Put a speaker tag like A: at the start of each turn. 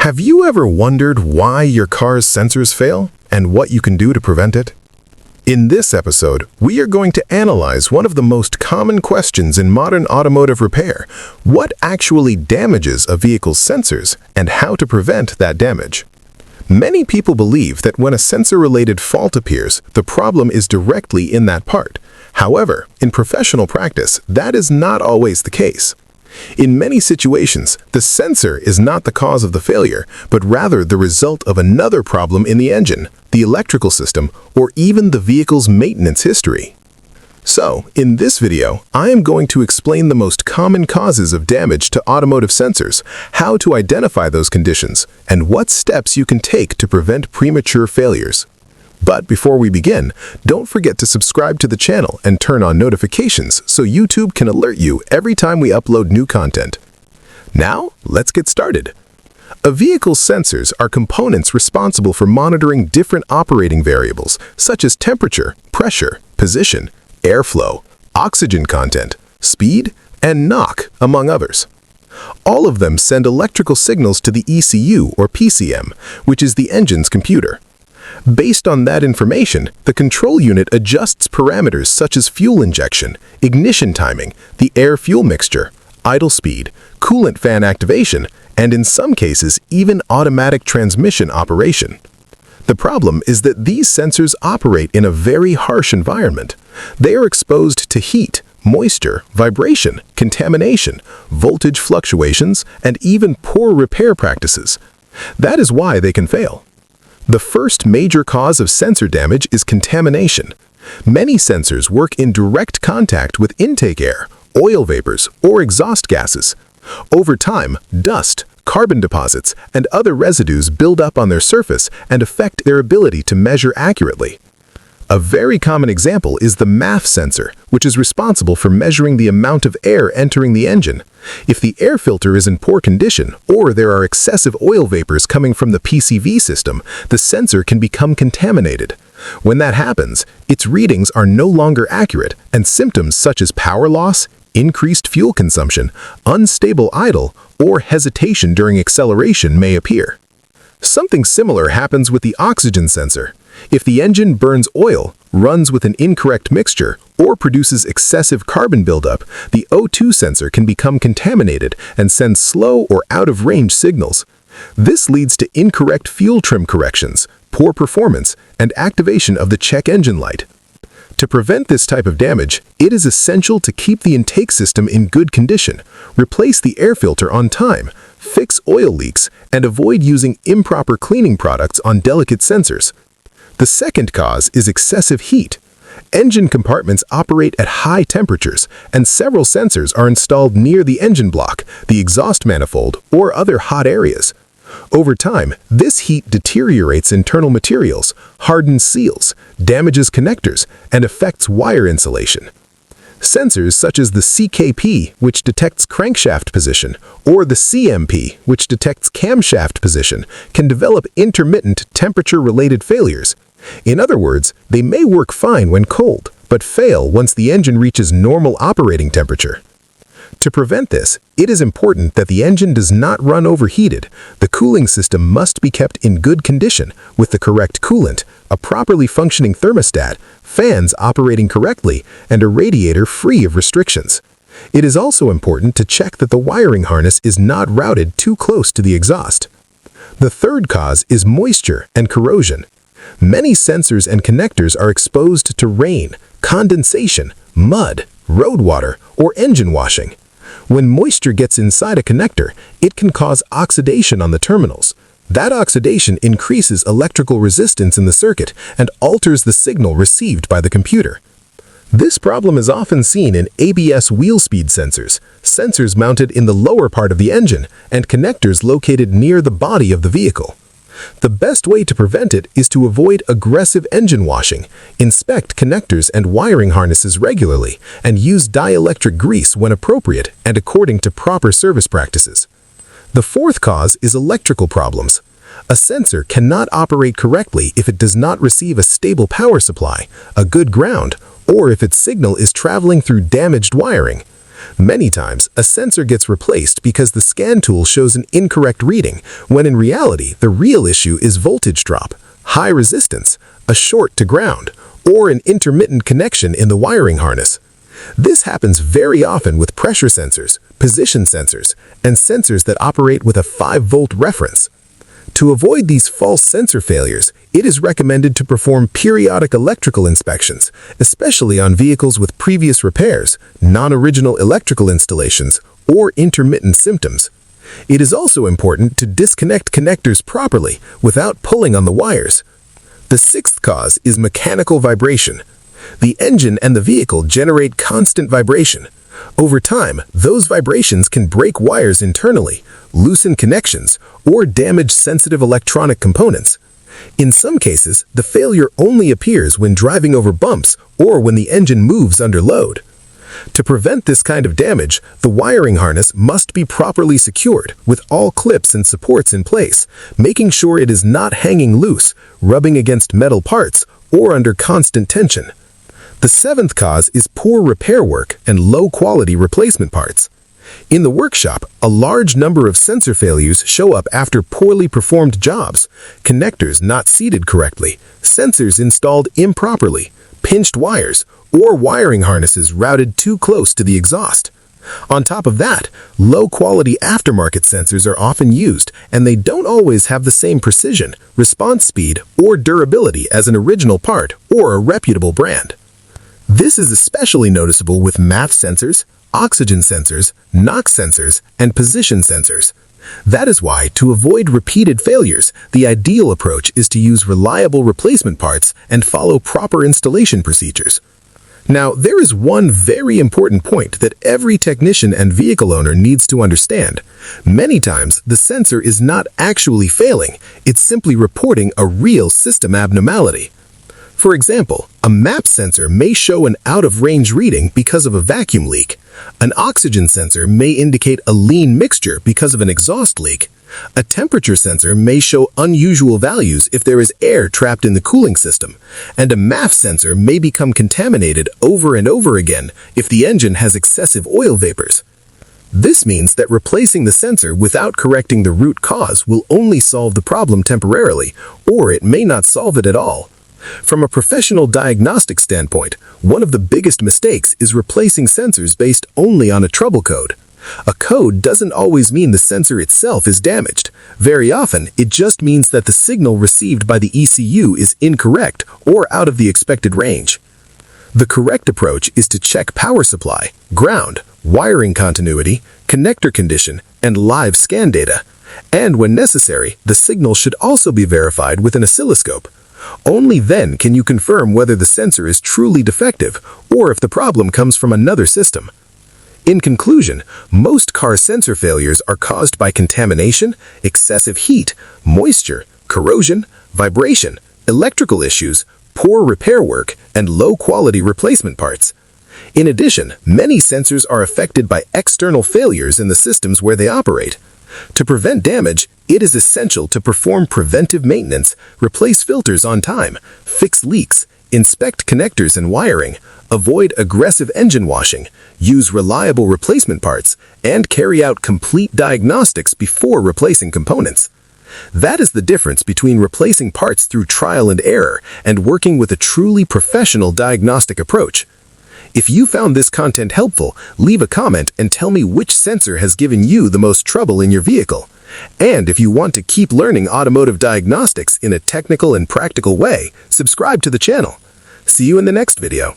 A: Have you ever wondered why your car's sensors fail and what you can do to prevent it? In this episode, we are going to analyze one of the most common questions in modern automotive repair: what actually damages a vehicle's sensors and how to prevent that damage. Many people believe that when a sensor-related fault appears, the problem is directly in that part. However, in professional practice, that is not always the case. In many situations, the sensor is not the cause of the failure, but rather the result of another problem in the engine, the electrical system, or even the vehicle's maintenance history. So, in this video, I am going to explain the most common causes of damage to automotive sensors, how to identify those conditions, and what steps you can take to prevent premature failures. But before we begin, don't forget to subscribe to the channel and turn on notifications so YouTube can alert you every time we upload new content. Now, let's get started. A vehicle's sensors are components responsible for monitoring different operating variables, such as temperature, pressure, position, airflow, oxygen content, speed, and knock, among others. All of them send electrical signals to the ECU or PCM, which is the engine's computer. Based on that information, the control unit adjusts parameters such as fuel injection, ignition timing, the air-fuel mixture, idle speed, coolant fan activation, and in some cases, even automatic transmission operation. The problem is that these sensors operate in a very harsh environment. They are exposed to heat, moisture, vibration, contamination, voltage fluctuations, and even poor repair practices. That is why they can fail. The first major cause of sensor damage is contamination. Many sensors work in direct contact with intake air, oil vapors, or exhaust gases. Over time, dust, carbon deposits, and other residues build up on their surface and affect their ability to measure accurately. A very common example is the MAF sensor, which is responsible for measuring the amount of air entering the engine. If the air filter is in poor condition, or there are excessive oil vapors coming from the PCV system, the sensor can become contaminated. When that happens, its readings are no longer accurate, and symptoms such as power loss, increased fuel consumption, unstable idle, or hesitation during acceleration may appear. Something similar happens with the oxygen sensor. If the engine burns oil, runs with an incorrect mixture, or produces excessive carbon buildup, the O2 sensor can become contaminated and send slow or out-of-range signals. This leads to incorrect fuel trim corrections, poor performance, and activation of the check engine light. To prevent this type of damage, it is essential to keep the intake system in good condition, replace the air filter on time, fix oil leaks, and avoid using improper cleaning products on delicate sensors. The second cause is excessive heat. Engine compartments operate at high temperatures, and several sensors are installed near the engine block, the exhaust manifold, or other hot areas. Over time, this heat deteriorates internal materials, hardens seals, damages connectors, and affects wire insulation. Sensors such as the CKP, which detects crankshaft position, or the CMP, which detects camshaft position, can develop intermittent temperature-related failures. In other words, they may work fine when cold, but fail once the engine reaches normal operating temperature. To prevent this, it is important that the engine does not run overheated. The cooling system must be kept in good condition with the correct coolant, a properly functioning thermostat, fans operating correctly, and a radiator free of restrictions. It is also important to check that the wiring harness is not routed too close to the exhaust. The third cause is moisture and corrosion. Many sensors and connectors are exposed to rain, condensation, mud, road water, or engine washing. When moisture gets inside a connector, it can cause oxidation on the terminals. That oxidation increases electrical resistance in the circuit and alters the signal received by the computer. This problem is often seen in ABS wheel speed sensors, sensors mounted in the lower part of the engine, and connectors located near the body of the vehicle. The best way to prevent it is to avoid aggressive engine washing, inspect connectors and wiring harnesses regularly, and use dielectric grease when appropriate and according to proper service practices. The fourth cause is electrical problems. A sensor cannot operate correctly if it does not receive a stable power supply, a good ground, or if its signal is traveling through damaged wiring. Many times, a sensor gets replaced because the scan tool shows an incorrect reading, when in reality, the real issue is voltage drop, high resistance, a short to ground, or an intermittent connection in the wiring harness. This happens very often with pressure sensors, position sensors, and sensors that operate with a 5-volt reference. To avoid these false sensor failures, it is recommended to perform periodic electrical inspections, especially on vehicles with previous repairs, non-original electrical installations, or intermittent symptoms. It is also important to disconnect connectors properly without pulling on the wires. The 6th cause is mechanical vibration. The engine and the vehicle generate constant vibration. Over time, those vibrations can break wires internally, loosen connections, or damage sensitive electronic components. In some cases, the failure only appears when driving over bumps or when the engine moves under load. To prevent this kind of damage, the wiring harness must be properly secured with all clips and supports in place, making sure it is not hanging loose, rubbing against metal parts, or under constant tension. The 7th cause is poor repair work and low-quality replacement parts. In the workshop, a large number of sensor failures show up after poorly performed jobs, connectors not seated correctly, sensors installed improperly, pinched wires, or wiring harnesses routed too close to the exhaust. On top of that, low-quality aftermarket sensors are often used, and they don't always have the same precision, response speed, or durability as an original part or a reputable brand. This is especially noticeable with MAF sensors, oxygen sensors, NOx sensors, and position sensors. That is why, to avoid repeated failures, the ideal approach is to use reliable replacement parts and follow proper installation procedures. Now, there is one very important point that every technician and vehicle owner needs to understand. Many times, the sensor is not actually failing, it's simply reporting a real system abnormality. For example, a MAP sensor may show an out-of-range reading because of a vacuum leak. An oxygen sensor may indicate a lean mixture because of an exhaust leak. A temperature sensor may show unusual values if there is air trapped in the cooling system. And a MAF sensor may become contaminated over and over again if the engine has excessive oil vapors. This means that replacing the sensor without correcting the root cause will only solve the problem temporarily, or it may not solve it at all. From a professional diagnostic standpoint, one of the biggest mistakes is replacing sensors based only on a trouble code. A code doesn't always mean the sensor itself is damaged. Very often, it just means that the signal received by the ECU is incorrect or out of the expected range. The correct approach is to check power supply, ground, wiring continuity, connector condition, and live scan data. And when necessary, the signal should also be verified with an oscilloscope. Only then can you confirm whether the sensor is truly defective or if the problem comes from another system. In conclusion, most car sensor failures are caused by contamination, excessive heat, moisture, corrosion, vibration, electrical issues, poor repair work, and low-quality replacement parts. In addition, many sensors are affected by external failures in the systems where they operate. To prevent damage, it is essential to perform preventive maintenance, replace filters on time, fix leaks, inspect connectors and wiring, avoid aggressive engine washing, use reliable replacement parts, and carry out complete diagnostics before replacing components. That is the difference between replacing parts through trial and error and working with a truly professional diagnostic approach. If you found this content helpful, leave a comment and tell me which sensor has given you the most trouble in your vehicle. And if you want to keep learning automotive diagnostics in a technical and practical way, subscribe to the channel. See you in the next video.